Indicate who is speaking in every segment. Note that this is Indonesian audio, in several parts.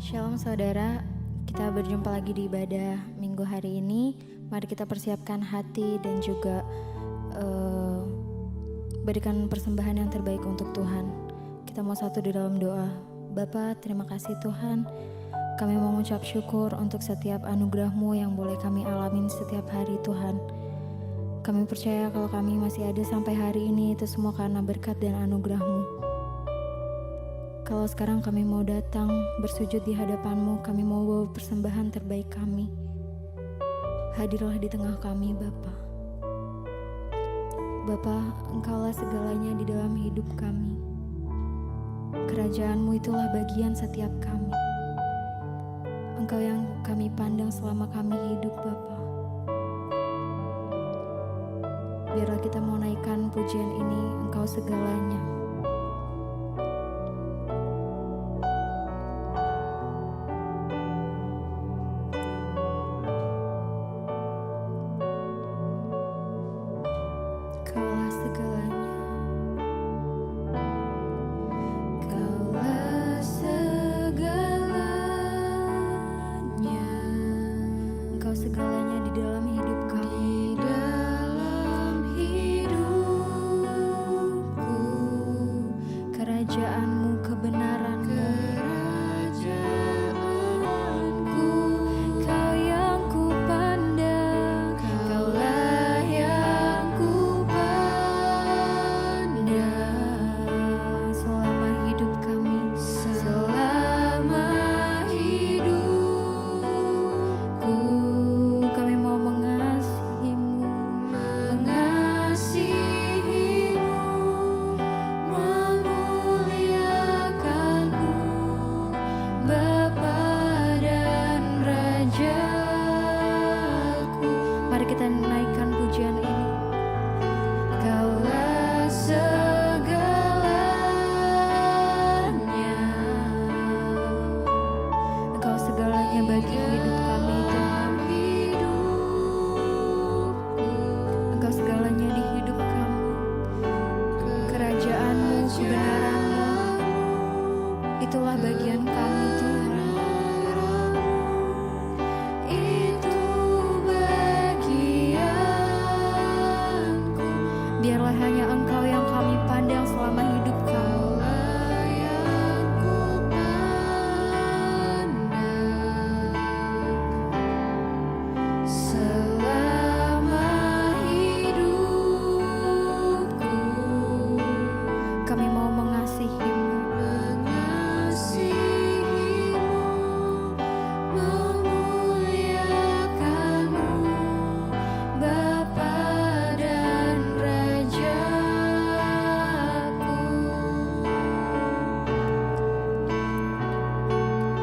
Speaker 1: Shalom saudara, kita berjumpa lagi di ibadah minggu hari ini. Mari kita persiapkan hati dan juga berikan persembahan yang terbaik untuk Tuhan. Kita mau satu di dalam doa. Bapa, terima kasih Tuhan. Kami mau mengucap syukur untuk setiap anugerah-Mu yang boleh kami alamin setiap hari Tuhan. Kami percaya kalau kami masih ada sampai hari ini itu semua karena berkat dan anugerah-Mu. Kalau sekarang kami mau datang bersujud di hadapan-Mu, kami mau bawa persembahan terbaik kami. Hadirlah di tengah kami Bapa. Bapa, Engkaulah segalanya di dalam hidup kami. Kerajaan-Mu itulah bagian setiap kami. Engkau yang kami pandang selama kami hidup Bapa. Biarlah kita mau naikkan pujian ini, Engkau segalanya.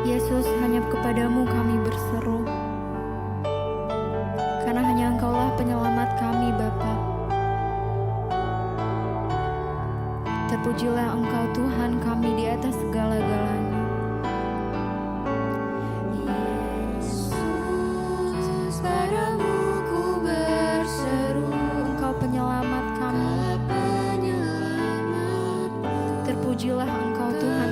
Speaker 1: Yesus, hanya kepadamu kami berseru, karena hanya Engkaulah penyelamat kami Bapa. Terpujilah Engkau Tuhan kami di atas segala-galanya. Yesus, padamu ku berseru, Engkau penyelamat kami. Terpujilah Engkau Tuhan.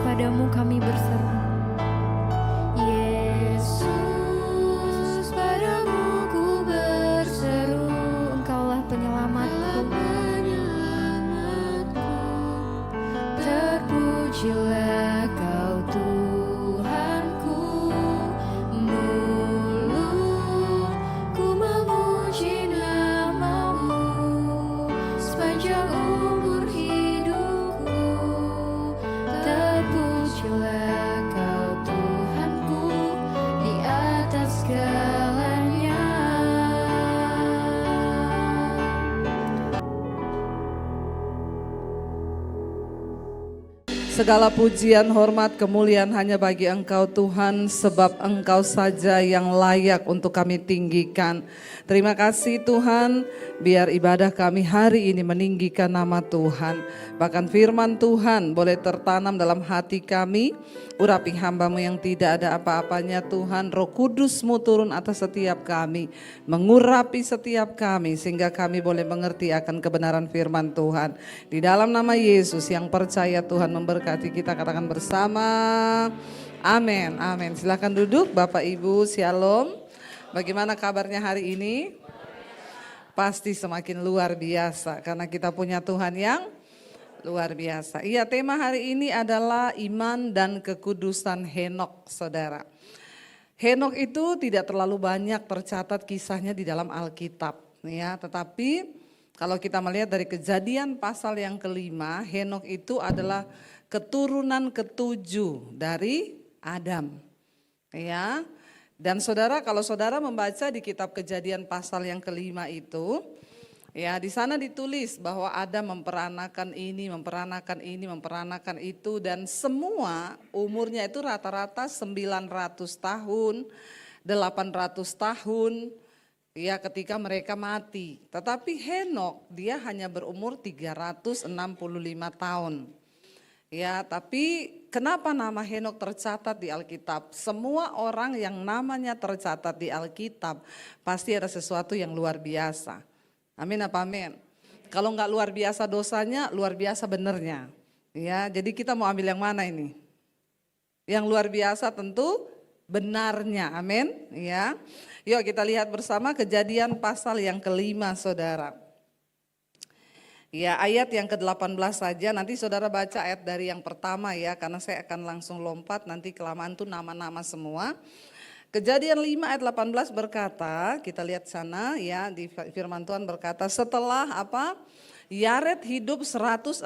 Speaker 1: Padamu kami berseru. Yesus, padamu ku berseru, Engkaulah penyelamatku.
Speaker 2: Segala pujian, hormat, kemuliaan hanya bagi Engkau Tuhan, sebab Engkau saja yang layak untuk kami tinggikan. Terima kasih Tuhan, biar ibadah kami hari ini meninggikan nama Tuhan. Bahkan firman Tuhan boleh tertanam dalam hati kami. Urapi hamba-Mu yang tidak ada apa-apanya Tuhan, Roh Kudus-Mu turun atas setiap kami, mengurapi setiap kami sehingga kami boleh mengerti akan kebenaran firman Tuhan. Di dalam nama Yesus yang percaya Tuhan memberkati kita, katakan bersama, amin, amin. Silakan duduk Bapak Ibu, shalom. Bagaimana kabarnya hari ini? Pasti semakin luar biasa karena kita punya Tuhan yang luar biasa. Iya, tema hari ini adalah iman dan kekudusan Henok, saudara. Henok itu tidak terlalu banyak tercatat kisahnya di dalam Alkitab, ya. Tetapi kalau kita melihat dari Kejadian pasal yang kelima, Henok itu adalah keturunan ketujuh dari Adam, ya. Dan saudara, kalau saudara membaca di kitab Kejadian pasal yang kelima itu, ya, di sana ditulis bahwa Adam memperanakan ini, memperanakan ini, memperanakan itu, dan semua umurnya itu rata-rata 900 tahun, 800 tahun, ya, ketika mereka mati. Tetapi Henok dia hanya berumur 365 tahun. Ya, tapi kenapa nama Henok tercatat di Alkitab? Semua orang yang namanya tercatat di Alkitab pasti ada sesuatu yang luar biasa. Amin apa amin? Kalau enggak luar biasa dosanya, luar biasa benernya. Ya, jadi kita mau ambil yang mana ini? Yang luar biasa tentu benarnya, amin. Ya, yuk kita lihat bersama Kejadian pasal yang kelima, saudara. Ya, ayat yang ke-18 saja, nanti saudara baca ayat dari yang pertama ya, karena saya akan langsung lompat, nanti kelamaan tuh nama-nama semua. Kejadian 5 ayat 18 berkata, kita lihat sana ya, di firman Tuhan berkata, setelah apa? Yared hidup 162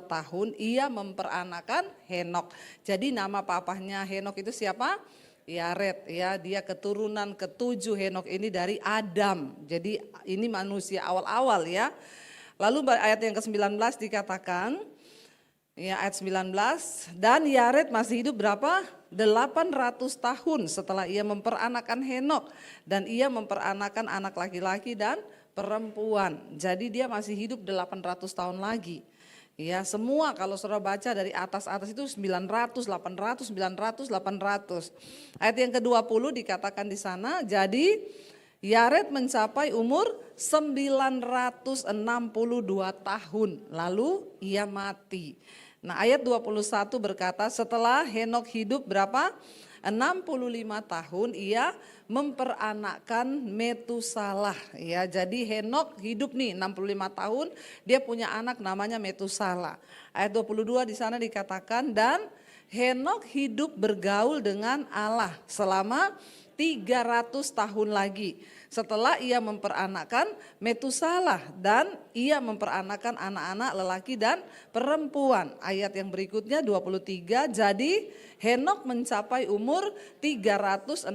Speaker 2: tahun, ia memperanakan Henok. Jadi nama papahnya Henok itu siapa? Yared, ya, dia keturunan ketujuh Henok ini dari Adam. Jadi ini manusia awal-awal ya. Lalu ayat yang ke-19 dikatakan, ya, ayat 19, dan Yared masih hidup berapa? 800 tahun setelah ia memperanakan Henok, dan ia memperanakan anak laki-laki dan perempuan. Jadi dia masih hidup 800 tahun lagi. Ya, semua kalau saudara baca dari atas-atas itu 900, 800, 900, 800. Ayat yang ke-20 dikatakan di sana, jadi Yared mencapai umur 962 tahun, lalu ia mati. Nah, ayat 21 berkata, setelah Henok hidup berapa? 65 tahun, ia memperanakkan Metusalah. Ya, jadi Henok hidup nih 65 tahun, dia punya anak namanya Metusalah. Ayat 22 di sana dikatakan, dan Henok hidup bergaul dengan Allah selama 300 tahun lagi setelah ia memperanakkan Metusalah, dan ia memperanakkan anak-anak lelaki dan perempuan. Ayat yang berikutnya 23, jadi Henok mencapai umur 365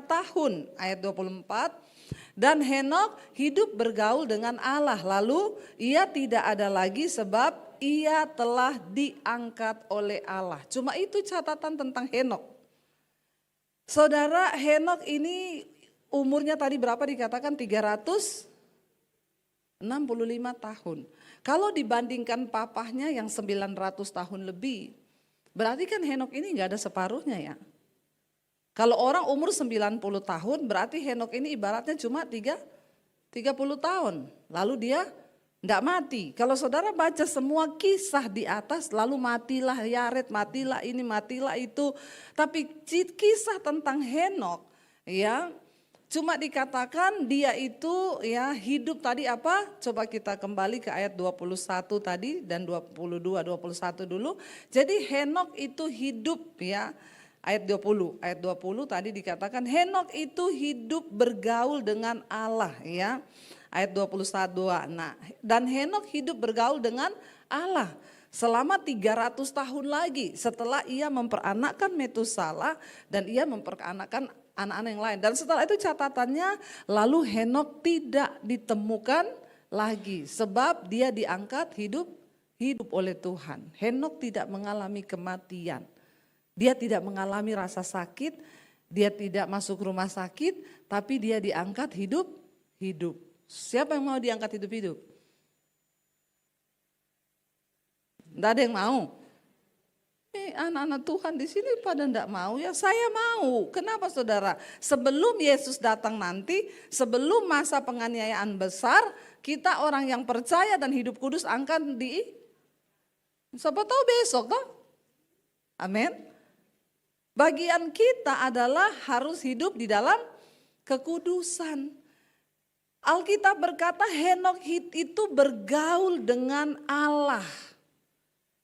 Speaker 2: tahun. Ayat 24, dan Henok hidup bergaul dengan Allah, lalu ia tidak ada lagi sebab ia telah diangkat oleh Allah. Cuma itu catatan tentang Henok. Saudara, Henok ini umurnya tadi berapa dikatakan? 365 tahun. Kalau dibandingkan papahnya yang 900 tahun lebih, berarti kan Henok ini gak ada separuhnya ya. Kalau orang umur 90 tahun, berarti Henok ini ibaratnya cuma 30 tahun. Lalu dia gak mati. Kalau saudara baca semua kisah di atas, lalu matilah Yared, matilah ini, matilah itu. Tapi kisah tentang Henok ya, cuma dikatakan dia itu ya hidup tadi apa? Coba kita kembali ke ayat 21 tadi dan 22, 21 dulu. Jadi Henok itu hidup ya, ayat 20 tadi dikatakan Henok itu hidup bergaul dengan Allah ya. Ayat 21, nah, dan Henok hidup bergaul dengan Allah selama 300 tahun lagi setelah ia memperanakkan Metusalah dan ia memperanakkan anak-anak yang lain. Dan setelah itu catatannya, lalu Henok tidak ditemukan lagi sebab dia diangkat hidup hidup oleh Tuhan. Henokh tidak mengalami kematian. Dia tidak mengalami rasa sakit, dia tidak masuk rumah sakit, tapi dia diangkat hidup. Siapa yang mau diangkat hidup? Tidak ada yang mau. Anak-anak Tuhan di sini pada tidak mau, ya saya mau. Kenapa saudara? Sebelum Yesus datang nanti, sebelum masa penganiayaan besar, kita orang yang percaya dan hidup kudus akan siapa tahu besok toh? Amin. Bagian kita adalah harus hidup di dalam kekudusan. Alkitab berkata Henokh itu bergaul dengan Allah.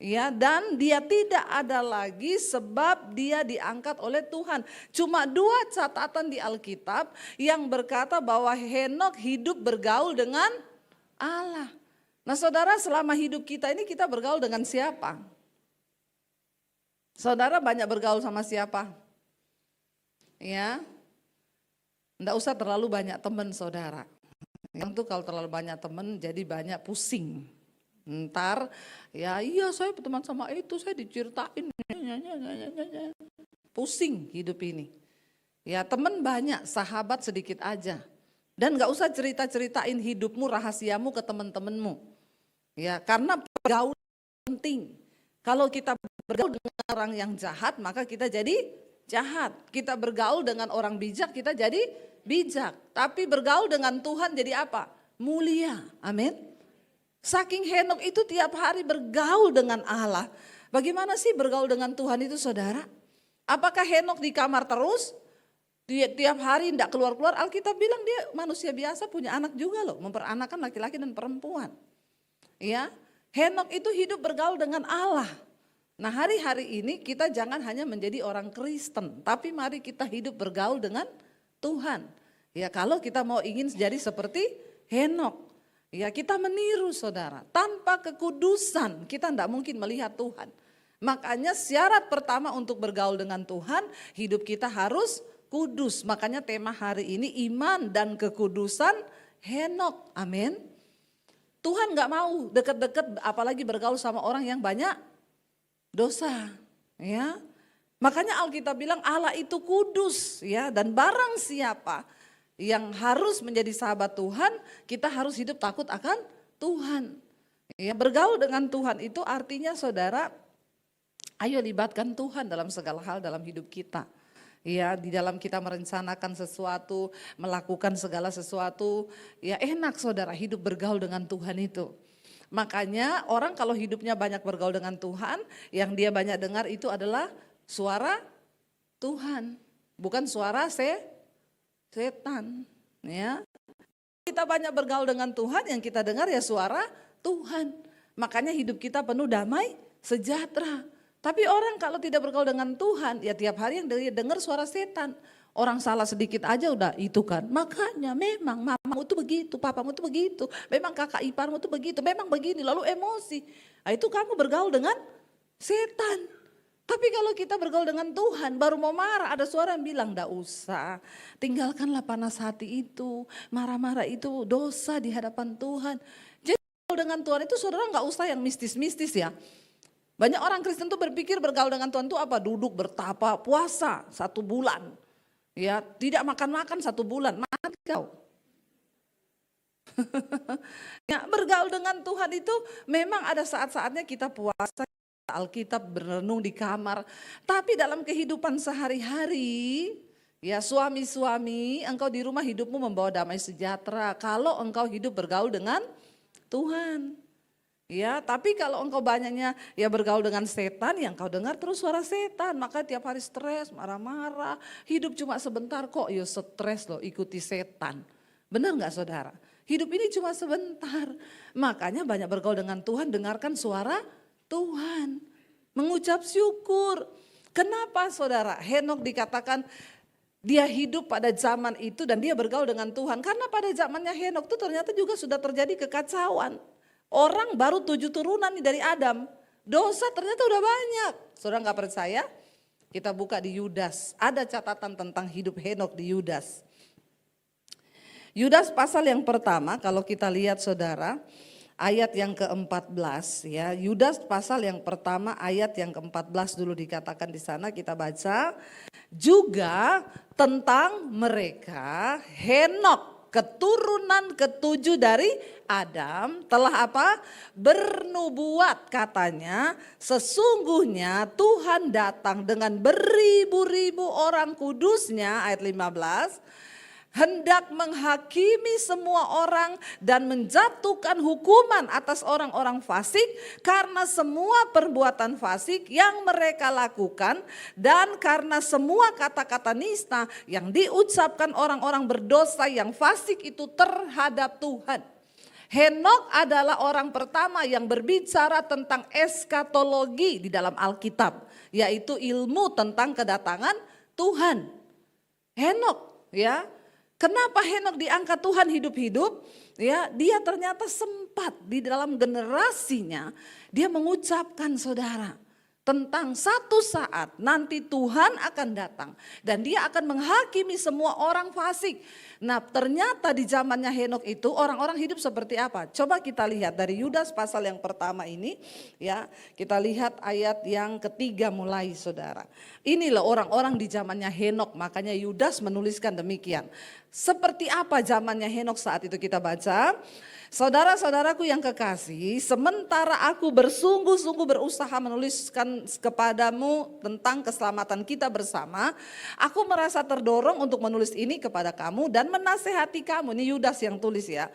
Speaker 2: Ya, dan dia tidak ada lagi sebab dia diangkat oleh Tuhan. Cuma 2 catatan di Alkitab yang berkata bahwa Henokh hidup bergaul dengan Allah. Nah saudara, selama hidup kita ini kita bergaul dengan siapa? Saudara banyak bergaul sama siapa? Ya, enggak usah terlalu banyak teman saudara. Yang tuh kalau terlalu banyak teman jadi banyak pusing. Ntar ya iya saya berteman sama itu, saya diceritain. Pusing hidup ini. Ya teman banyak, sahabat sedikit aja. Dan gak usah cerita-ceritain hidupmu, rahasiamu ke teman-temanmu. Ya karena pergaulan penting. Kalau kita bergaul dengan orang yang jahat maka kita jadi jahat. Kita bergaul dengan orang bijak kita jadi bijak. Tapi bergaul dengan Tuhan jadi apa? Mulia. Amin. Saking Henokh itu tiap hari bergaul dengan Allah. Bagaimana sih bergaul dengan Tuhan itu saudara? Apakah Henokh di kamar terus? Tiap hari tidak keluar-keluar. Alkitab bilang dia manusia biasa, punya anak juga loh. Memperanakan laki-laki dan perempuan. Ya, Henokh itu hidup bergaul dengan Allah. Nah hari-hari ini kita jangan hanya menjadi orang Kristen. Tapi mari kita hidup bergaul dengan Tuhan. Ya kalau kita mau ingin jadi seperti Henokh. Ya kita meniru saudara, tanpa kekudusan kita tidak mungkin melihat Tuhan. Makanya syarat pertama untuk bergaul dengan Tuhan, hidup kita harus kudus. Makanya tema hari ini iman dan kekudusan Henokh, amin. Tuhan gak mau deket-deket apalagi bergaul sama orang yang banyak dosa. Ya, makanya Alkitab bilang Allah itu kudus ya, dan barang siapa yang harus menjadi sahabat Tuhan, kita harus hidup takut akan Tuhan. Ya, bergaul dengan Tuhan itu artinya saudara, ayo libatkan Tuhan dalam segala hal dalam hidup kita. Ya, di dalam kita merencanakan sesuatu, melakukan segala sesuatu, ya enak saudara hidup bergaul dengan Tuhan itu. Makanya orang kalau hidupnya banyak bergaul dengan Tuhan, yang dia banyak dengar itu adalah suara Tuhan, bukan suara setan, ya. Kita banyak bergaul dengan Tuhan, yang kita dengar ya suara Tuhan. Makanya hidup kita penuh damai, sejahtera. Tapi orang kalau tidak bergaul dengan Tuhan, ya tiap hari yang dia dengar suara setan. Orang salah sedikit aja udah itu kan. Makanya memang mamamu tuh begitu, papamu tuh begitu. Memang kakak iparmu tuh begitu, memang begini, lalu emosi. Nah itu kamu bergaul dengan setan. Tapi kalau kita bergaul dengan Tuhan, baru mau marah, ada suara yang bilang, "Nggak usah, tinggalkanlah panas hati itu, marah-marah itu dosa di hadapan Tuhan." Jadi bergaul dengan Tuhan itu saudara nggak usah yang mistis-mistis ya. Banyak orang Kristen tuh berpikir bergaul dengan Tuhan itu apa? Duduk bertapa, puasa 1 bulan. Ya, tidak makan-makan 1 bulan, mati kau. Ya, bergaul dengan Tuhan itu memang ada saat-saatnya kita puasa, Alkitab berenung di kamar. Tapi dalam kehidupan sehari-hari, ya suami-suami, engkau di rumah hidupmu membawa damai sejahtera kalau engkau hidup bergaul dengan Tuhan. Ya, tapi kalau engkau banyaknya ya bergaul dengan setan, yang engkau dengar terus suara setan, maka tiap hari stres, marah-marah, hidup cuma sebentar kok, ya stres loh ikuti setan. Benar nggak saudara? Hidup ini cuma sebentar, makanya banyak bergaul dengan Tuhan, dengarkan suara Tuhan, mengucap syukur. Kenapa saudara Henokh dikatakan dia hidup pada zaman itu dan dia bergaul dengan Tuhan? Karena pada zamannya Henokh itu ternyata juga sudah terjadi kekacauan. Orang baru 7 turunan nih dari Adam, dosa ternyata udah banyak. Saudara gak percaya? Kita buka di Yudas, ada catatan tentang hidup Henokh di Yudas. Yudas pasal yang pertama kalau kita lihat saudara, ayat yang ke-14 ya. Yudas pasal yang pertama ayat yang ke-14 dulu dikatakan di sana, kita baca. Juga tentang mereka Henok, keturunan ketujuh dari Adam, telah apa? Bernubuat, katanya sesungguhnya Tuhan datang dengan beribu-ribu orang kudusnya, ayat 15, hendak menghakimi semua orang dan menjatuhkan hukuman atas orang-orang fasik karena semua perbuatan fasik yang mereka lakukan dan karena semua kata-kata nista yang diucapkan orang-orang berdosa yang fasik itu terhadap Tuhan. Henok adalah orang pertama yang berbicara tentang eskatologi di dalam Alkitab, yaitu ilmu tentang kedatangan Tuhan. Henok, ya. Kenapa Henok diangkat Tuhan hidup-hidup? Ya, dia ternyata sempat di dalam generasinya dia mengucapkan, saudara, tentang satu saat nanti Tuhan akan datang dan dia akan menghakimi semua orang fasik. Nah, ternyata di zamannya Henok itu orang-orang hidup seperti apa? Coba kita lihat dari Yudas pasal yang pertama ini, ya. Kita lihat ayat yang ketiga mulai, saudara. Inilah orang-orang di zamannya Henok, makanya Yudas menuliskan demikian. Seperti apa zamannya Henok saat itu, kita baca. Saudara-saudaraku yang kekasih, sementara aku bersungguh-sungguh berusaha menuliskan kepadamu tentang keselamatan kita bersama, aku merasa terdorong untuk menulis ini kepada kamu dan menasehati kamu. Ini Yudas yang tulis ya.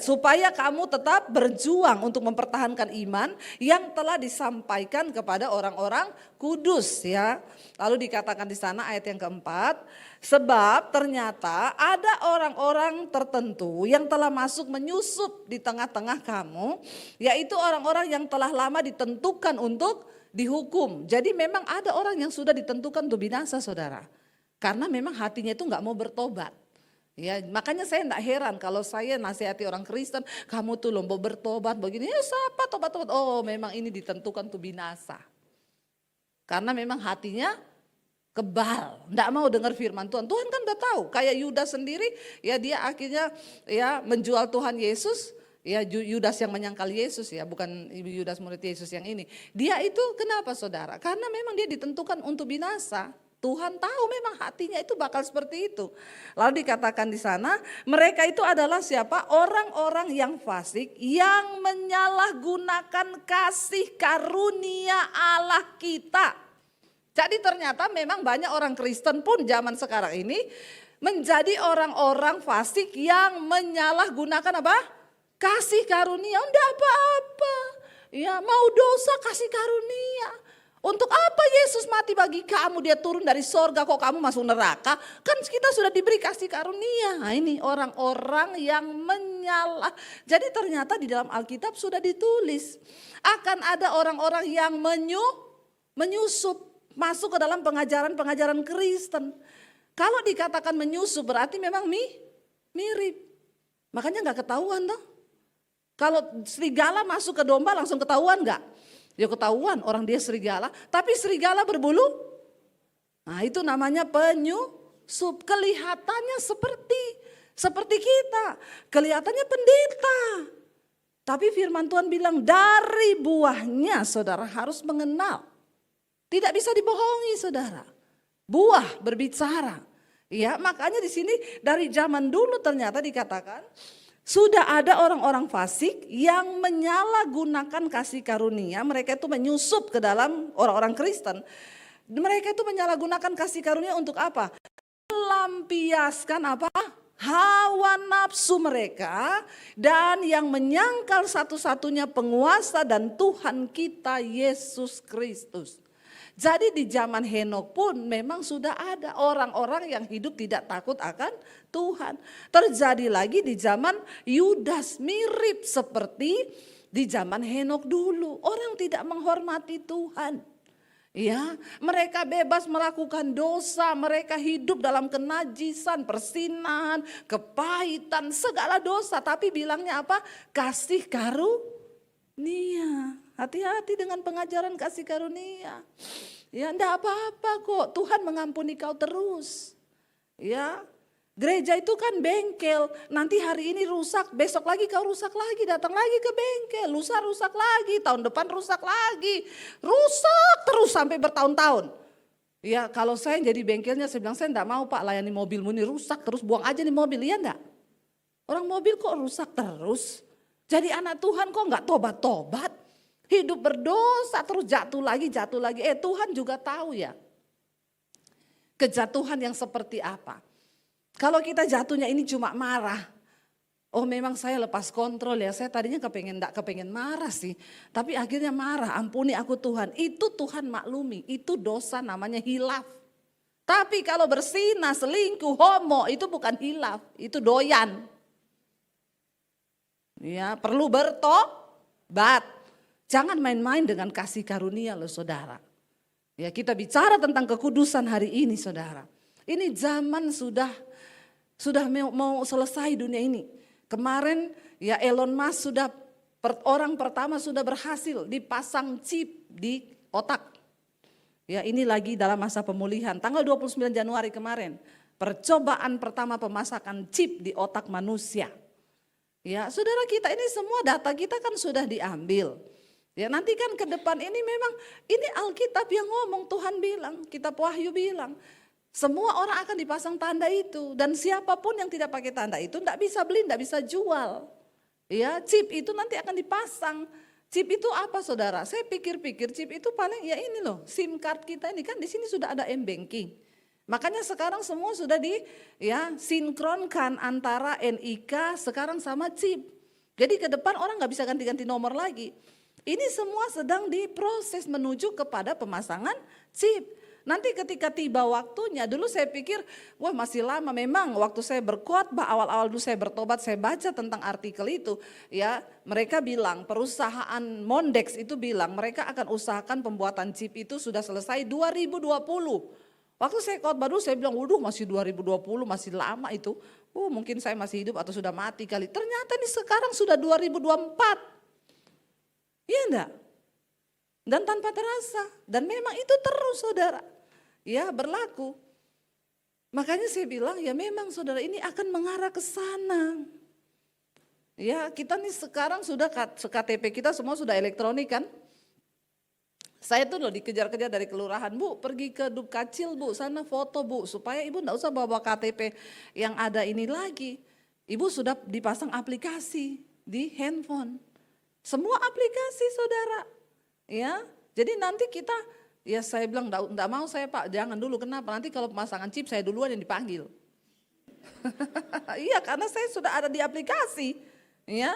Speaker 2: Supaya kamu tetap berjuang untuk mempertahankan iman yang telah disampaikan kepada orang-orang kudus ya. Lalu dikatakan di sana ayat yang keempat, sebab ternyata ada orang-orang tertentu yang telah masuk menyusup di tengah-tengah kamu, yaitu orang-orang yang telah lama ditentukan untuk dihukum. Jadi memang ada orang yang sudah ditentukan untuk binasa, saudara. Karena memang hatinya itu nggak mau bertobat. Ya, makanya saya enggak heran kalau saya nasihati orang Kristen, kamu tuh mau bertobat begini, ya siapa tobat-tobat? Oh, memang ini ditentukan untuk binasa. Karena memang hatinya kebal, enggak mau dengar firman Tuhan. Tuhan kan udah tahu, kayak Yudas sendiri, ya dia akhirnya ya menjual Tuhan Yesus. Ya Yudas yang menyangkal Yesus ya, bukan Yudas murid Yesus yang ini. Dia itu kenapa, saudara? Karena memang dia ditentukan untuk binasa. Tuhan tahu memang hatinya itu bakal seperti itu. Lalu dikatakan di sana, mereka itu adalah siapa? Orang-orang yang fasik yang menyalahgunakan kasih karunia Allah kita. Jadi ternyata memang banyak orang Kristen pun zaman sekarang ini menjadi orang-orang fasik yang menyalahgunakan apa? Kasih karunia. Enggak apa-apa. Ya, mau dosa kasih karunia. Untuk apa Yesus mati bagi kamu? Dia turun dari sorga kok kamu masuk neraka? Kan kita sudah diberi kasih karunia. Nah, ini orang-orang yang menyalah. Jadi ternyata di dalam Alkitab sudah ditulis. Akan ada orang-orang yang menyusup. Masuk ke dalam pengajaran-pengajaran Kristen. Kalau dikatakan menyusup berarti memang mirip. Makanya gak ketahuan toh. Kalau serigala masuk ke domba langsung ketahuan gak? Ya ketahuan orang dia serigala. Tapi serigala berbulu. Nah itu namanya penyusup. Kelihatannya seperti kita. Kelihatannya pendeta. Tapi firman Tuhan bilang dari buahnya saudara harus mengenal. Tidak bisa dibohongi, saudara. Buah berbicara. Ya, makanya di sini dari zaman dulu ternyata dikatakan sudah ada orang-orang fasik yang menyalahgunakan kasih karunia. Mereka itu menyusup ke dalam orang-orang Kristen. Mereka itu menyalahgunakan kasih karunia untuk apa? Melampiaskan apa? Hawa nafsu mereka dan yang menyangkal satu-satunya penguasa dan Tuhan kita Yesus Kristus. Jadi di zaman Henok pun memang sudah ada orang-orang yang hidup tidak takut akan Tuhan. Terjadi lagi di zaman Yudas, mirip seperti di zaman Henok dulu. Orang tidak menghormati Tuhan. Ya, mereka bebas melakukan dosa, mereka hidup dalam kenajisan, persinahan, kepahitan, segala dosa. Tapi bilangnya apa? Kasih karunia. Hati-hati dengan pengajaran kasih karunia. Ya enggak apa-apa kok, Tuhan mengampuni kau terus. Ya, Gereja itu kan bengkel, nanti hari ini rusak, besok lagi kau rusak lagi, datang lagi ke bengkel, lusa rusak lagi, tahun depan rusak lagi. Rusak terus sampai bertahun-tahun. Ya kalau saya jadi bengkelnya saya bilang saya enggak mau Pak layani mobilmu ini rusak terus buang aja nih mobil, iya enggak? Orang mobil kok rusak terus? Jadi anak Tuhan kok enggak tobat-tobat? Hidup berdosa terus jatuh lagi. Tuhan juga tahu ya kejatuhan yang seperti apa. Kalau kita jatuhnya ini cuma marah, oh memang saya lepas kontrol ya, saya tadinya enggak kepengen marah sih. Tapi akhirnya marah, ampuni aku Tuhan. Itu Tuhan maklumi, itu dosa namanya hilaf. Tapi kalau bersinah, selingkuh, homo itu bukan hilaf, itu doyan. Ya perlu bertobat. Jangan main-main dengan kasih karunia loh saudara. Ya kita bicara tentang kekudusan hari ini saudara. Ini zaman sudah mau selesai dunia ini. Kemarin ya Elon Musk orang pertama sudah berhasil dipasang chip di otak. Ya ini lagi dalam masa pemulihan. Tanggal 29 Januari kemarin percobaan pertama pemasakan chip di otak manusia. Ya saudara kita ini semua data kita kan sudah diambil. Ya nanti kan ke depan ini memang ini Alkitab yang ngomong, Tuhan bilang, Kitab Wahyu bilang. Semua orang akan dipasang tanda itu dan siapapun yang tidak pakai tanda itu tidak bisa beli, tidak bisa jual. Ya, chip itu nanti akan dipasang. Chip itu apa saudara? Saya pikir-pikir chip itu paling ya ini loh, SIM card kita ini kan di sini sudah ada M-banking. Makanya sekarang semua sudah sinkronkan antara NIK sekarang sama chip. Jadi ke depan orang nggak bisa ganti-ganti nomor lagi. Ini semua sedang diproses menuju kepada pemasangan chip. Nanti ketika tiba waktunya, dulu saya pikir wah masih lama, memang waktu saya berkhotbah awal-awal dulu saya bertobat, saya baca tentang artikel itu ya, mereka bilang perusahaan Mondex itu bilang mereka akan usahakan pembuatan chip itu sudah selesai 2020. Waktu saya khotbah dulu saya bilang waduh masih 2020 masih lama itu, mungkin saya masih hidup atau sudah mati kali. Ternyata ini sekarang sudah 2024, iya enggak? Dan tanpa terasa, dan memang itu terus saudara, ya berlaku. Makanya saya bilang ya memang saudara ini akan mengarah ke sana. Ya kita nih sekarang sudah KTP kita semua sudah elektronik kan. Saya tuh loh dikejar-kejar dari kelurahan, Bu pergi ke Dukcapil Bu, sana foto Bu, supaya ibu enggak usah bawa KTP yang ada ini lagi. Ibu sudah dipasang aplikasi di handphone, semua aplikasi saudara. Ya, jadi nanti kita, ya saya bilang enggak mau saya Pak, jangan dulu, kenapa? Nanti kalau pemasangan chip saya duluan yang dipanggil. Iya karena saya sudah ada di aplikasi, ya.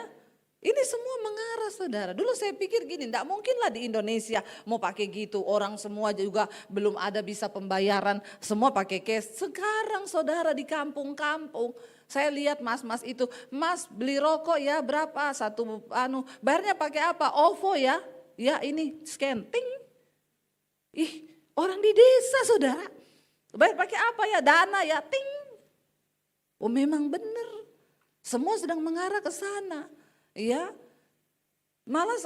Speaker 2: Ini semua mengarah saudara. Dulu saya pikir gini, enggak mungkin lah di Indonesia mau pakai gitu, orang semua juga belum ada bisa pembayaran, semua pakai cash. Sekarang saudara di kampung-kampung, saya lihat mas-mas itu, mas beli rokok ya berapa, bayarnya pakai apa, OVO ya. Ya ini scan, ting. Ih orang di desa saudara, bayar pakai apa ya, dana ya, ting. Oh memang benar, semua sedang mengarah ke sana. Ya, malah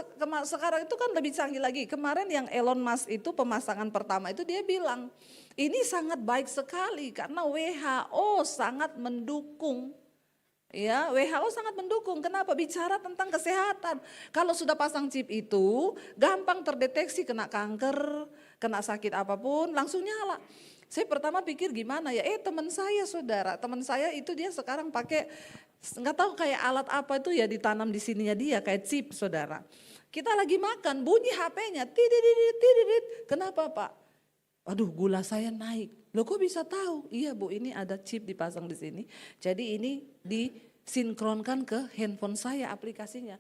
Speaker 2: sekarang itu kan lebih canggih lagi. Kemarin yang Elon Musk itu pemasangan pertama itu dia bilang, ini sangat baik sekali karena WHO sangat mendukung. Ya, WHO sangat mendukung. Kenapa? Bicara tentang kesehatan. Kalau sudah pasang chip itu, gampang terdeteksi kena kanker, kena sakit apapun, langsung nyala. Saya pertama pikir gimana ya? Teman saya saudara, teman saya itu dia sekarang pakai, nggak tahu kayak alat apa itu ya ditanam di sininya dia kayak chip saudara. Kita lagi makan, bunyi HP-nya, tididit. Kenapa Pak? Aduh gula saya naik. Loh kok bisa tahu? Iya Bu, ini ada chip dipasang di sini. Jadi ini disinkronkan ke handphone saya aplikasinya.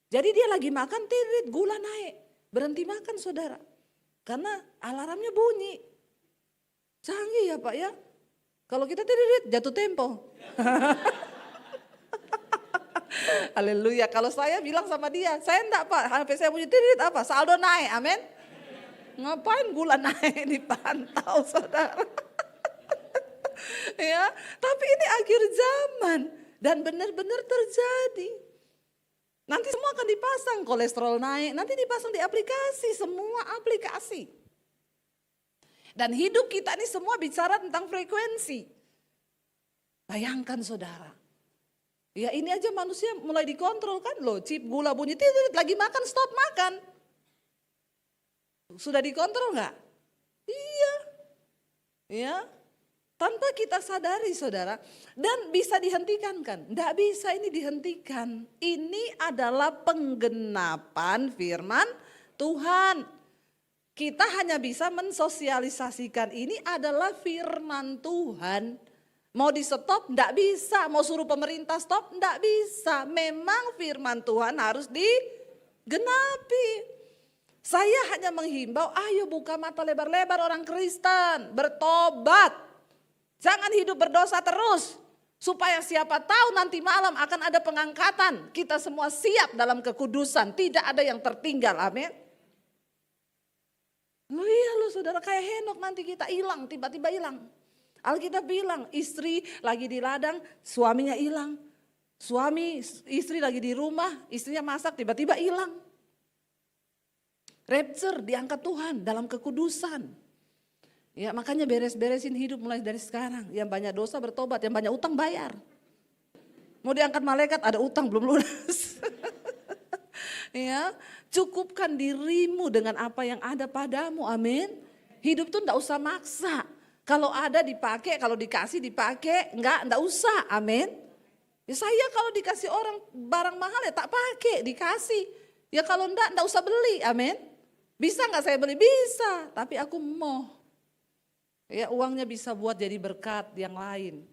Speaker 2: Jadi dia lagi makan, tidit, gula naik. Berhenti makan saudara. Karena alarmnya bunyi. Canggih ya Pak ya. Kalau kita tidit, jatuh tempo. Haleluya. Kalau saya bilang sama dia, saya enggak Pak, HP saya bunyi tidit apa? Saldo naik, amin. Ngapain gula naik dipantau saudara. Ya, tapi ini akhir zaman dan benar-benar terjadi. Nanti semua akan dipasang, kolesterol naik, nanti dipasang di aplikasi, semua aplikasi. Dan hidup kita ini semua bicara tentang frekuensi. Bayangkan saudara. Ya ini aja manusia mulai dikontrol kan loh. Chip gula bunyi, tidak lagi makan stop makan. Sudah dikontrol nggak? Iya. Ya. Tanpa kita sadari saudara. Dan bisa dihentikan kan? Nggak bisa ini dihentikan. Ini adalah penggenapan firman Tuhan. Kita hanya bisa mensosialisasikan ini adalah firman Tuhan. Mau di stop enggak bisa, mau suruh pemerintah stop enggak bisa. Memang firman Tuhan harus digenapi. Saya hanya menghimbau, ayo buka mata lebar-lebar orang Kristen, bertobat. Jangan hidup berdosa terus. Supaya siapa tahu nanti malam akan ada pengangkatan. Kita semua siap dalam kekudusan, tidak ada yang tertinggal, amin. Loh iya loh saudara, kayak Henok nanti kita hilang, tiba-tiba hilang. Alkitab bilang istri lagi di ladang, suaminya hilang. Istri lagi di rumah, istrinya masak, tiba-tiba hilang. Rapture diangkat Tuhan dalam kekudusan. Ya makanya beres-beresin hidup mulai dari sekarang. Yang banyak dosa bertobat, yang banyak utang bayar. Mau diangkat malaikat ada utang belum lunas. Ya, cukupkan dirimu dengan apa yang ada padamu, amin. Hidup tuh enggak usah maksa. Kalau ada dipakai, kalau dikasih dipakai, enggak usah, amin. Ya saya kalau dikasih orang barang mahal ya tak pakai, dikasih. Ya kalau enggak usah beli, amin. Bisa enggak saya beli? Bisa, tapi aku mau. Ya uangnya bisa buat jadi berkat yang lain.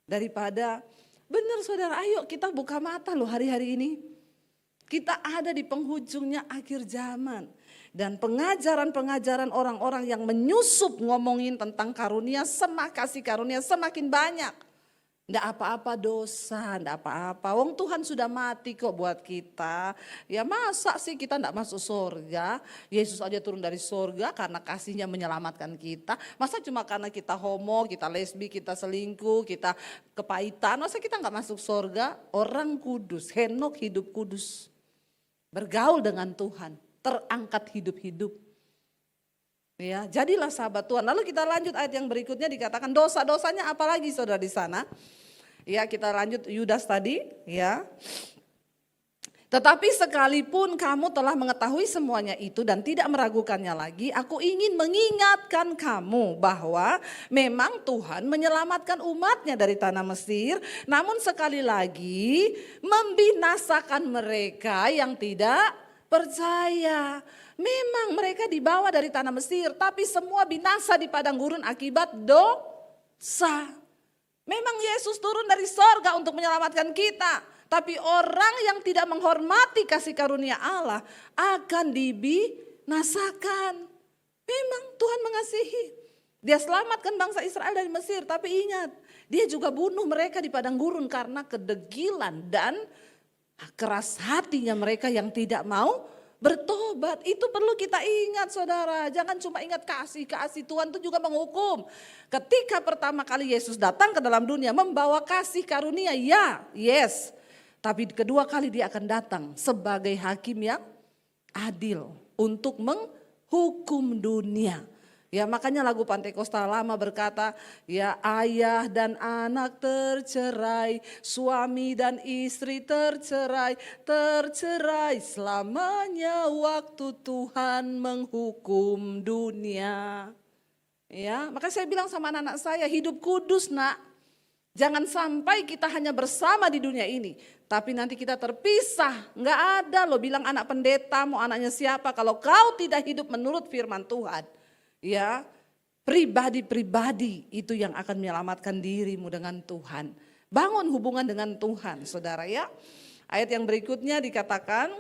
Speaker 2: Daripada, benar saudara, ayo kita buka mata loh hari-hari ini. Kita ada di penghujungnya akhir zaman. Dan pengajaran-pengajaran orang-orang yang menyusup ngomongin tentang karunia, kasih karunia semakin banyak. Nggak apa-apa dosa, nggak apa-apa. Wong Tuhan sudah mati kok buat kita. Ya masa sih kita nggak masuk surga? Yesus aja turun dari surga karena kasihnya menyelamatkan kita. Masa cuma karena kita homo, kita lesbi, kita selingkuh, kita kepahitan. Masa kita nggak masuk surga? Orang kudus, Henok hidup kudus. Bergaul dengan Tuhan. Terangkat hidup-hidup. Ya, jadilah sahabat Tuhan. Lalu kita lanjut ayat yang berikutnya dikatakan dosa-dosanya apalagi saudara di sana. Ya, kita lanjut Yudas tadi, ya. Tetapi sekalipun kamu telah mengetahui semuanya itu dan tidak meragukannya lagi, aku ingin mengingatkan kamu bahwa memang Tuhan menyelamatkan umatnya dari tanah Mesir, namun sekali lagi membinasakan mereka yang tidak percaya. Memang mereka dibawa dari tanah Mesir, tapi semua binasa di padang gurun akibat dosa. Memang Yesus turun dari sorga untuk menyelamatkan kita, tapi orang yang tidak menghormati kasih karunia Allah akan dibinasakan. Memang Tuhan mengasihi. Dia selamatkan bangsa Israel dari Mesir, tapi ingat, dia juga bunuh mereka di padang gurun karena kedegilan dan keras hatinya mereka yang tidak mau bertobat. Itu perlu kita ingat saudara. Jangan cuma ingat kasih Tuhan itu juga menghukum. Ketika pertama kali Yesus datang ke dalam dunia membawa kasih karunia, yes. Tapi kedua kali dia akan datang sebagai hakim yang adil untuk menghukum dunia. Ya makanya lagu Pantekosta lama berkata, ya ayah dan anak tercerai, suami dan istri tercerai selamanya waktu Tuhan menghukum dunia. Ya, makanya saya bilang sama anak-anak saya, hidup kudus nak. Jangan sampai kita hanya bersama di dunia ini, tapi nanti kita terpisah. Enggak ada loh bilang anak pendeta mau anaknya siapa kalau kau tidak hidup menurut firman Tuhan. Ya, pribadi-pribadi itu yang akan menyelamatkan dirimu dengan Tuhan. Bangun hubungan dengan Tuhan, saudara ya. Ayat yang berikutnya dikatakan,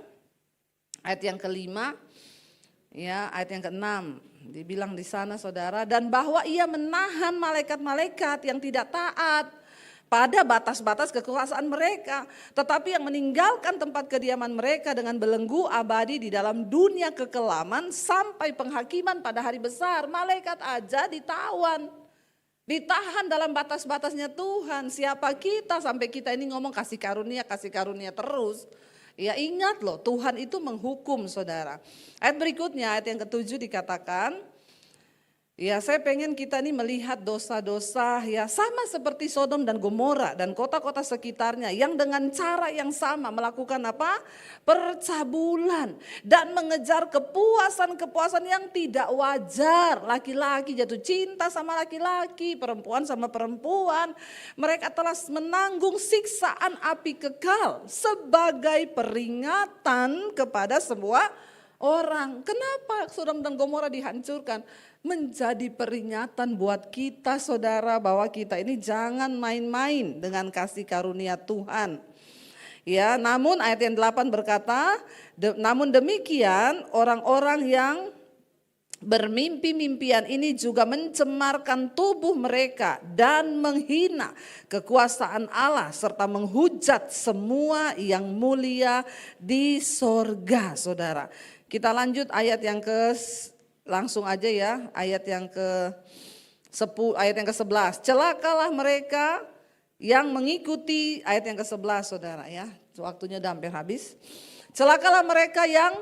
Speaker 2: ayat yang kelima, ya ayat yang keenam, dibilang di sana saudara, dan bahwa ia menahan malaikat-malaikat yang tidak taat pada batas-batas kekuasaan mereka, tetapi yang meninggalkan tempat kediaman mereka dengan belenggu abadi di dalam dunia kekelaman sampai penghakiman pada hari besar. Malaikat aja ditawan, ditahan dalam batas-batasnya Tuhan. Siapa kita sampai kita ini ngomong kasih karunia terus. Ya ingat loh, Tuhan itu menghukum saudara. Ayat berikutnya, ayat yang ketujuh dikatakan, Ya, saya pengen kita nih melihat dosa-dosa ya sama seperti Sodom dan Gomora dan kota-kota sekitarnya yang dengan cara yang sama melakukan apa? Percabulan dan mengejar kepuasan-kepuasan yang tidak wajar. Laki-laki jatuh cinta sama laki-laki, perempuan sama perempuan. Mereka telah menanggung siksaan api kekal sebagai peringatan kepada semua orang. Kenapa Sodom dan Gomora dihancurkan? Menjadi peringatan buat kita saudara bahwa kita ini jangan main-main dengan kasih karunia Tuhan. Ya, namun ayat yang 8 berkata, namun demikian orang-orang yang bermimpi-mimpian ini juga mencemarkan tubuh mereka dan menghina kekuasaan Allah serta menghujat semua yang mulia di sorga, saudara. Kita lanjut ayat yang langsung aja ya, ayat yang ke-11. Celakalah mereka yang mengikuti, ayat yang ke-11 saudara ya, waktunya udah hampir habis. Celakalah mereka yang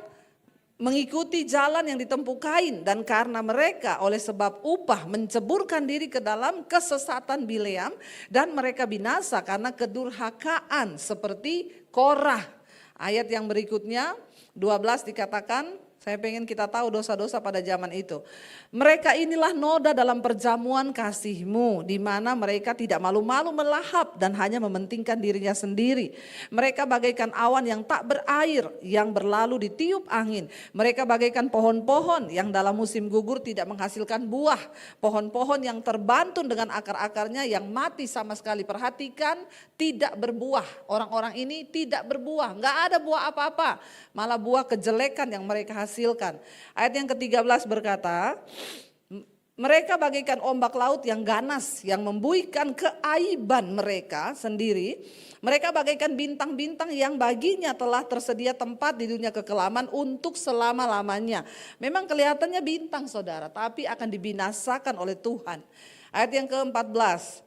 Speaker 2: mengikuti jalan yang ditempuh Kain, dan karena mereka oleh sebab upah menceburkan diri ke dalam kesesatan Bileam, dan mereka binasa karena kedurhakaan seperti Korah. Ayat yang berikutnya 12 dikatakan, saya pengen kita tahu dosa-dosa pada zaman itu. Mereka inilah noda dalam perjamuan kasih-Mu, di mana mereka tidak malu-malu melahap dan hanya mementingkan dirinya sendiri. Mereka bagaikan awan yang tak berair, yang berlalu ditiup angin. Mereka bagaikan pohon-pohon yang dalam musim gugur tidak menghasilkan buah. Pohon-pohon yang terbantun dengan akar-akarnya yang mati sama sekali. Perhatikan, tidak berbuah. Orang-orang ini tidak berbuah, nggak ada buah apa-apa. Malah buah kejelekan yang mereka hasilkan. Ayat yang ke-13 berkata, mereka bagaikan ombak laut yang ganas, yang membuihkan keaiban mereka sendiri. Mereka bagaikan bintang-bintang yang baginya telah tersedia tempat di dunia kekelaman untuk selama-lamanya. Memang kelihatannya bintang saudara, tapi akan dibinasakan oleh Tuhan. Ayat yang ke-14.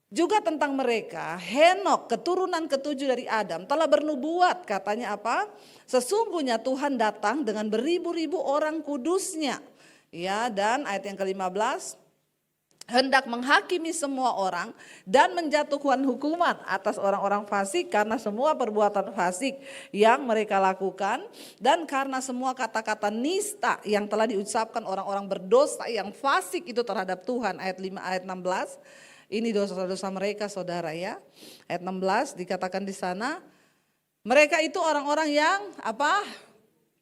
Speaker 2: Juga tentang mereka, Henok keturunan ketujuh dari Adam telah bernubuat, katanya apa? Sesungguhnya Tuhan datang dengan beribu-ribu orang kudusnya. Ya, dan ayat yang ke-15, hendak menghakimi semua orang dan menjatuhkan hukuman atas orang-orang fasik karena semua perbuatan fasik yang mereka lakukan, dan karena semua kata-kata nista yang telah diucapkan orang-orang berdosa yang fasik itu terhadap Tuhan. Ayat 5, ayat 16. Ini dosa-dosa mereka saudara ya. Ayat 16 dikatakan di sana, mereka itu orang-orang yang apa?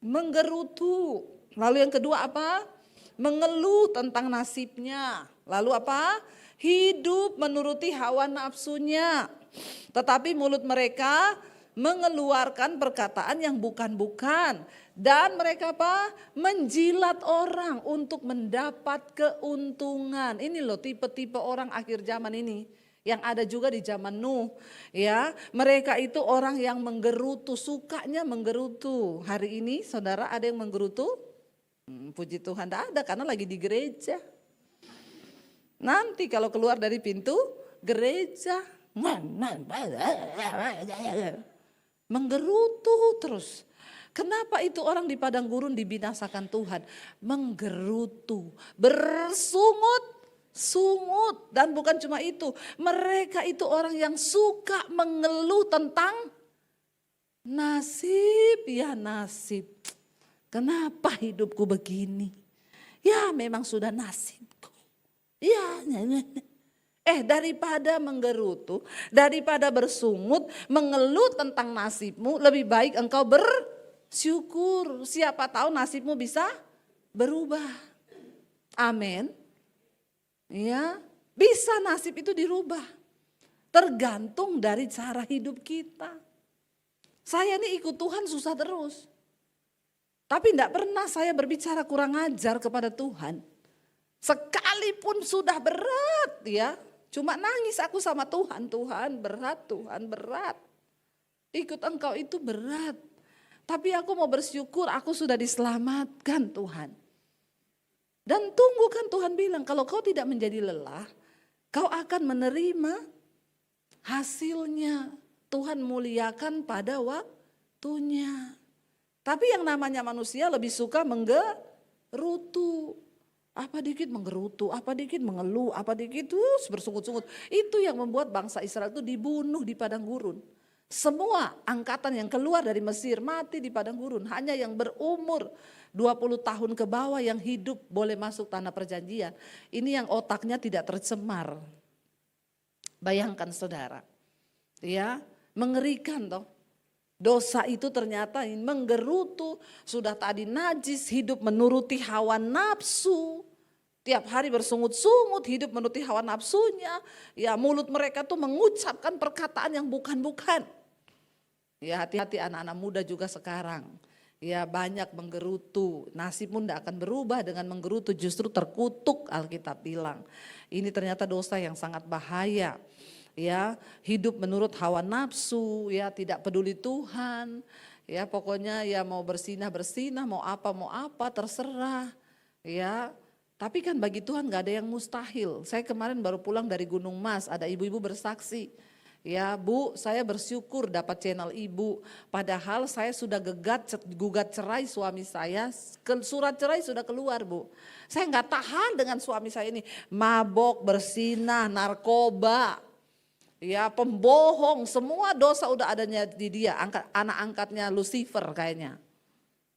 Speaker 2: Menggerutu. Lalu yang kedua apa? Mengeluh tentang nasibnya. Lalu apa? Hidup menuruti hawa nafsunya. Tetapi mulut mereka mengeluarkan perkataan yang bukan-bukan. Dan mereka apa? Menjilat orang untuk mendapat keuntungan. Ini loh tipe-tipe orang akhir zaman ini. Yang ada juga di zaman Nuh. Ya, mereka itu orang yang menggerutu, sukanya menggerutu. Hari ini saudara ada yang menggerutu? Puji Tuhan tidak ada karena lagi di gereja. Nanti kalau keluar dari pintu gereja. Menggerutu terus. Kenapa itu orang di padang gurun dibinasakan Tuhan? Menggerutu, bersungut, dan bukan cuma itu. Mereka itu orang yang suka mengeluh tentang nasib, ya nasib. Kenapa hidupku begini? Ya memang sudah nasibku. Ya, daripada menggerutu, daripada bersungut, mengeluh tentang nasibmu, lebih baik engkau bersyukur. Siapa tahu nasibmu bisa berubah. Amin. Ya, bisa nasib itu dirubah. Tergantung dari cara hidup kita. Saya ini ikut Tuhan susah terus. Tapi tidak pernah saya berbicara kurang ajar kepada Tuhan. Sekalipun sudah berat ya. Cuma nangis aku sama Tuhan, Tuhan berat. Ikut engkau itu berat. Tapi aku mau bersyukur aku sudah diselamatkan Tuhan. Dan tunggu kan Tuhan bilang kalau kau tidak menjadi lelah, kau akan menerima hasilnya. Tuhan muliakan pada waktunya. Tapi yang namanya manusia lebih suka menggerutu. Apa dikit menggerutu, apa dikit mengeluh, apa dikit terus bersungut-sungut. Itu yang membuat bangsa Israel itu dibunuh di padang gurun. Semua angkatan yang keluar dari Mesir mati di padang gurun. Hanya yang berumur 20 tahun ke bawah yang hidup boleh masuk tanah perjanjian. Ini yang otaknya tidak tercemar. Bayangkan saudara, ya mengerikan toh. Dosa itu ternyata menggerutu, sudah tadi najis, hidup menuruti hawa nafsu. Tiap hari bersungut-sungut, hidup menuruti hawa nafsunya. Ya mulut mereka tuh mengucapkan perkataan yang bukan-bukan. Ya hati-hati anak-anak muda juga sekarang. Ya banyak menggerutu, nasib pun tidak akan berubah dengan menggerutu, justru terkutuk Alkitab bilang. Ini ternyata dosa yang sangat bahaya. Ya hidup menurut hawa nafsu, ya tidak peduli Tuhan. Ya pokoknya ya mau bersinah-bersinah, mau apa terserah. Ya tapi kan bagi Tuhan gak ada yang mustahil. Saya kemarin baru pulang dari Gunung Mas, ada ibu-ibu bersaksi. Ya Bu, saya bersyukur dapat channel ibu. Padahal saya sudah gugat cerai suami saya, surat cerai sudah keluar Bu. Saya gak tahan dengan suami saya ini, mabok, bersinah, narkoba. Ya pembohong, semua dosa udah adanya di dia, anak angkatnya Lucifer kayaknya.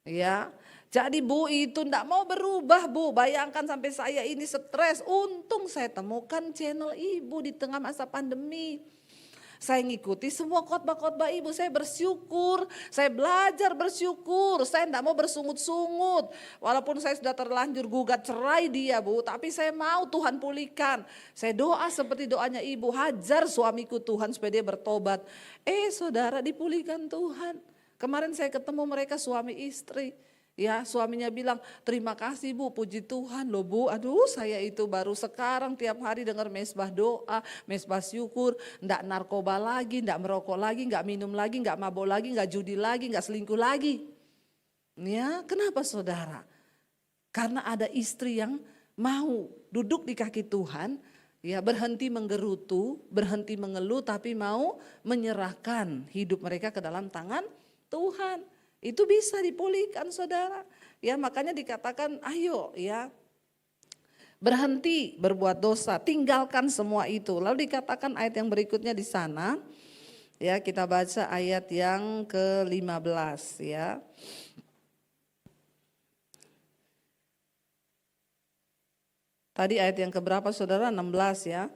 Speaker 2: Ya, jadi Bu itu ndak mau berubah Bu, bayangkan sampai saya ini stres. Untung saya temukan channel ibu di tengah masa pandemi. Saya ngikuti semua khotbah-khotbah ibu, saya bersyukur, saya belajar bersyukur, saya ndak mau bersungut-sungut. Walaupun saya sudah terlanjur gugat cerai dia Bu, tapi saya mau Tuhan pulihkan. Saya doa seperti doanya ibu, hajar suamiku Tuhan supaya dia bertobat. Saudara dipulihkan Tuhan. Kemarin saya ketemu mereka suami istri. Ya suaminya bilang terima kasih Bu, puji Tuhan loh Bu. Aduh saya itu baru sekarang tiap hari dengar mesbah doa, mesbah syukur. Enggak narkoba lagi, enggak merokok lagi, enggak minum lagi, enggak mabok lagi, enggak judi lagi, enggak selingkuh lagi. Ya kenapa saudara? Karena ada istri yang mau duduk di kaki Tuhan. Ya berhenti menggerutu, berhenti mengeluh tapi mau menyerahkan hidup mereka ke dalam tangan Tuhan. Itu bisa dipulihkan saudara. Ya makanya dikatakan ayo ya berhenti berbuat dosa, tinggalkan semua itu. Lalu dikatakan ayat yang berikutnya di sana. Ya kita baca ayat yang ke-15 ya. Tadi ayat yang keberapa saudara? 16 ya.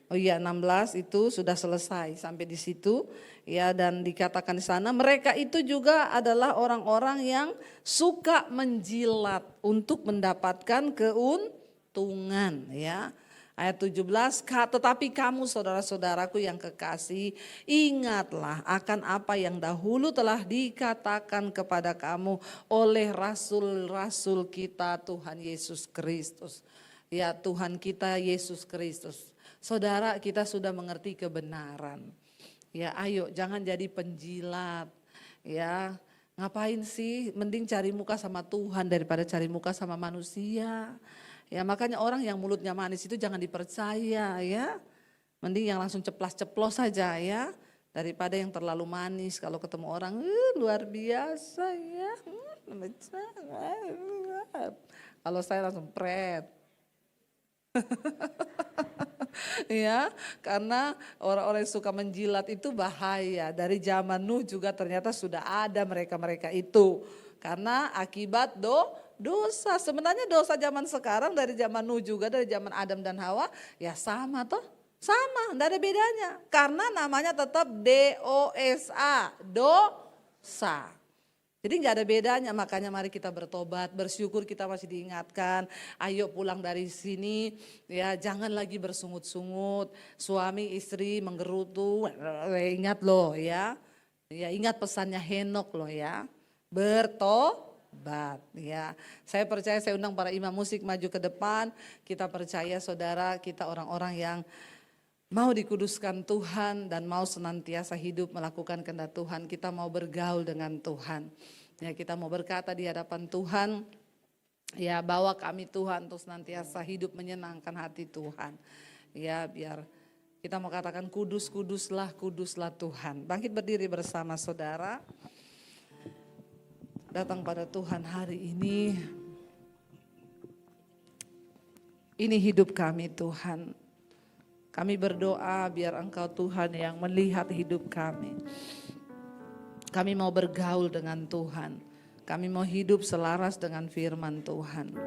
Speaker 2: Oh iya 16 itu sudah selesai sampai di situ ya, dan dikatakan di sana mereka itu juga adalah orang-orang yang suka menjilat untuk mendapatkan keuntungan ya. Ayat 17, tetapi kamu saudara-saudaraku yang kekasih, ingatlah akan apa yang dahulu telah dikatakan kepada kamu oleh rasul-rasul kita Tuhan Yesus Kristus. Ya Tuhan kita Yesus Kristus. Saudara kita sudah mengerti kebenaran. Ya ayo jangan jadi penjilat. Ya ngapain sih, mending cari muka sama Tuhan daripada cari muka sama manusia. Ya makanya orang yang mulutnya manis itu jangan dipercaya ya. Mending yang langsung ceplas-ceplos saja ya. Daripada yang terlalu manis kalau ketemu orang luar biasa ya. Kalau saya langsung pret. Ya, karena orang-orang yang suka menjilat itu bahaya. Dari zaman Nuh juga ternyata sudah ada mereka-mereka itu. Karena akibat dosa. Sebenarnya dosa zaman sekarang dari zaman Nuh juga, dari zaman Adam dan Hawa ya sama toh. Sama, tidak ada bedanya. Karena namanya tetap dosa, dosa. Jadi nggak ada bedanya, makanya mari kita bertobat, bersyukur kita masih diingatkan. Ayo pulang dari sini, ya jangan lagi bersungut-sungut. Suami istri menggerutu, ingat loh ya. Ya ingat pesannya Henok loh ya, bertobat ya. Saya percaya, saya undang para imam musik maju ke depan. Kita percaya saudara, kita orang-orang yang mau dikuduskan Tuhan dan mau senantiasa hidup melakukan kehendak Tuhan. Kita mau bergaul dengan Tuhan. Ya kita mau berkata di hadapan Tuhan, ya bawa kami Tuhan untuk senantiasa hidup menyenangkan hati Tuhan. Ya biar kita mau katakan kudus, kuduslah, kuduslah Tuhan. Bangkit berdiri bersama saudara. Datang pada Tuhan hari ini. Ini hidup kami Tuhan. Kami berdoa biar Engkau Tuhan yang melihat hidup kami. Kami mau bergaul dengan Tuhan. Kami mau hidup selaras dengan firman Tuhan.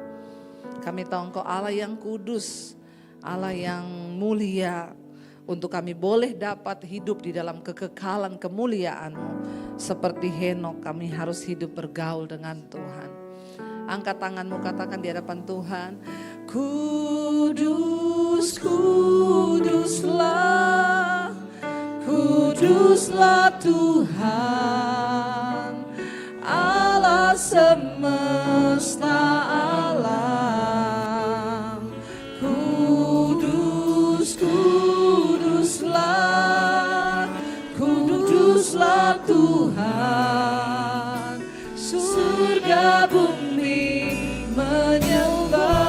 Speaker 2: Kami tahu Engkau Allah yang kudus, Allah yang mulia. Untuk kami boleh dapat hidup di dalam kekekalan kemuliaan-Mu. Seperti Henokh, kami harus hidup bergaul dengan Tuhan. Angkat tanganmu, katakan di hadapan Tuhan. Kudus, kuduslah, kuduslah Tuhan, Allah semesta alam. Kudus, kuduslah, kuduslah Tuhan, surga bumi menyembahmu.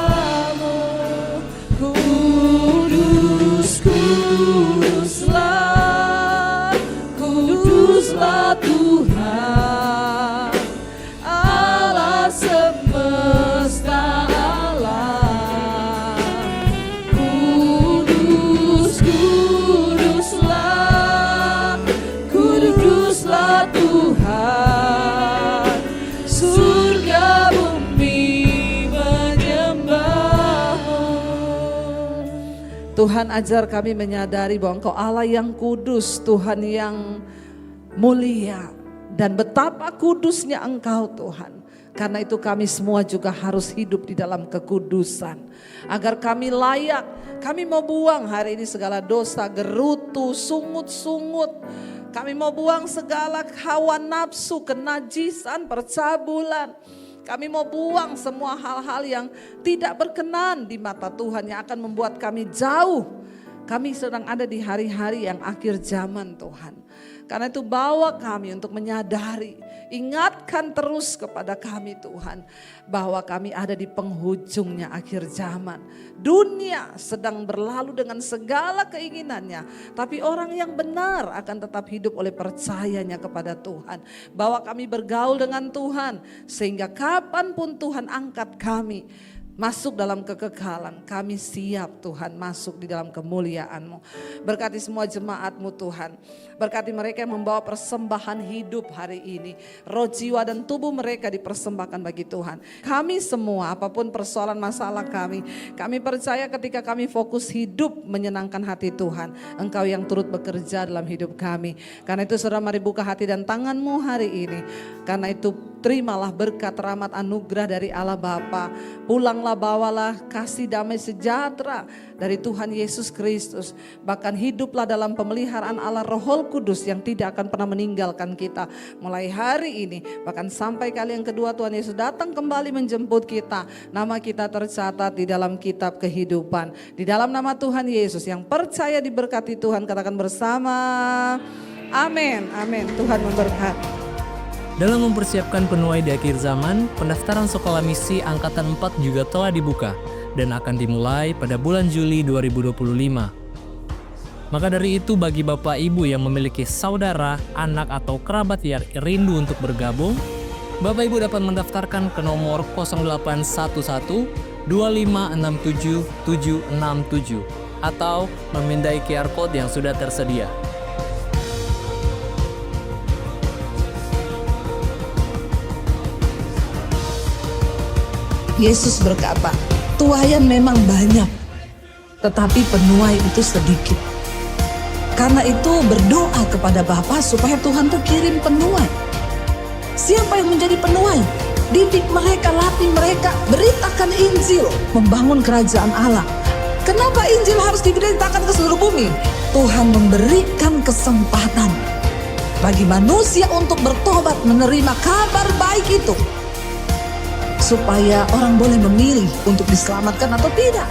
Speaker 2: Kudus, kuduslah, kuduslah Tuhan, Allah semesta alam. Kudus, kuduslah, kuduslah Tuhan, surga bumi menyembahmu. Tuhan, ajar kami menyadari bahwa Engkau Allah yang kudus, Tuhan yang mulia, dan betapa kudusnya Engkau Tuhan. Karena itu kami semua juga harus hidup di dalam kekudusan. Agar kami layak, kami mau buang hari ini segala dosa, gerutu, sungut-sungut. Kami mau buang segala hawa nafsu, kenajisan, percabulan. Kami mau buang semua hal-hal yang tidak berkenan di mata Tuhan yang akan membuat kami jauh. Kami sedang ada di hari-hari yang akhir zaman Tuhan. Karena itu bawa kami untuk menyadari, ingatkan terus kepada kami Tuhan, bahwa kami ada di penghujungnya akhir zaman. Dunia sedang berlalu dengan segala keinginannya, tapi orang yang benar akan tetap hidup oleh percayanya kepada Tuhan. Bahwa kami bergaul dengan Tuhan, sehingga kapanpun Tuhan angkat kami masuk dalam kekekalan, kami siap Tuhan masuk di dalam kemuliaan-Mu. Berkati semua jemaat-Mu Tuhan. Berkati mereka yang membawa persembahan hidup hari ini. Roh, jiwa dan tubuh mereka dipersembahkan bagi Tuhan. Kami semua, apapun persoalan masalah kami percaya ketika kami fokus hidup menyenangkan hati Tuhan, Engkau yang turut bekerja dalam hidup kami. Karena itu saudara, mari buka hati dan tanganmu hari ini. Karena itu terimalah berkat, rahmat, anugerah dari Allah Bapa. Pulanglah, bawalah kasih damai sejahtera dari Tuhan Yesus Kristus. Bahkan hiduplah dalam pemeliharaan Allah Roh Kudus yang tidak akan pernah meninggalkan kita. Mulai hari ini, bahkan sampai kali yang kedua Tuhan Yesus datang kembali menjemput kita. Nama kita tercatat di dalam kitab kehidupan. Di dalam nama Tuhan Yesus, yang percaya diberkati Tuhan, katakan bersama. Amin, amin. Tuhan memberkati.
Speaker 3: Dalam mempersiapkan penuai di akhir zaman, pendaftaran sekolah misi Angkatan 4 juga telah dibuka dan akan dimulai pada bulan Juli 2025. Maka dari itu, bagi Bapak Ibu yang memiliki saudara, anak atau kerabat yang rindu untuk bergabung, Bapak Ibu dapat mendaftarkan ke nomor 0811 2567 767 atau memindai QR Code yang sudah tersedia.
Speaker 4: Yesus berkata, tuaian memang banyak, tetapi penuai itu sedikit. Karena itu berdoa kepada Bapa supaya Tuhan tuh kirim penuai. Siapa yang menjadi penuai? Didik mereka, latih mereka, beritakan Injil, membangun kerajaan Allah. Kenapa Injil harus diberitakan ke seluruh bumi? Tuhan memberikan kesempatan bagi manusia untuk bertobat, menerima kabar baik itu, supaya orang boleh memilih untuk diselamatkan atau tidak.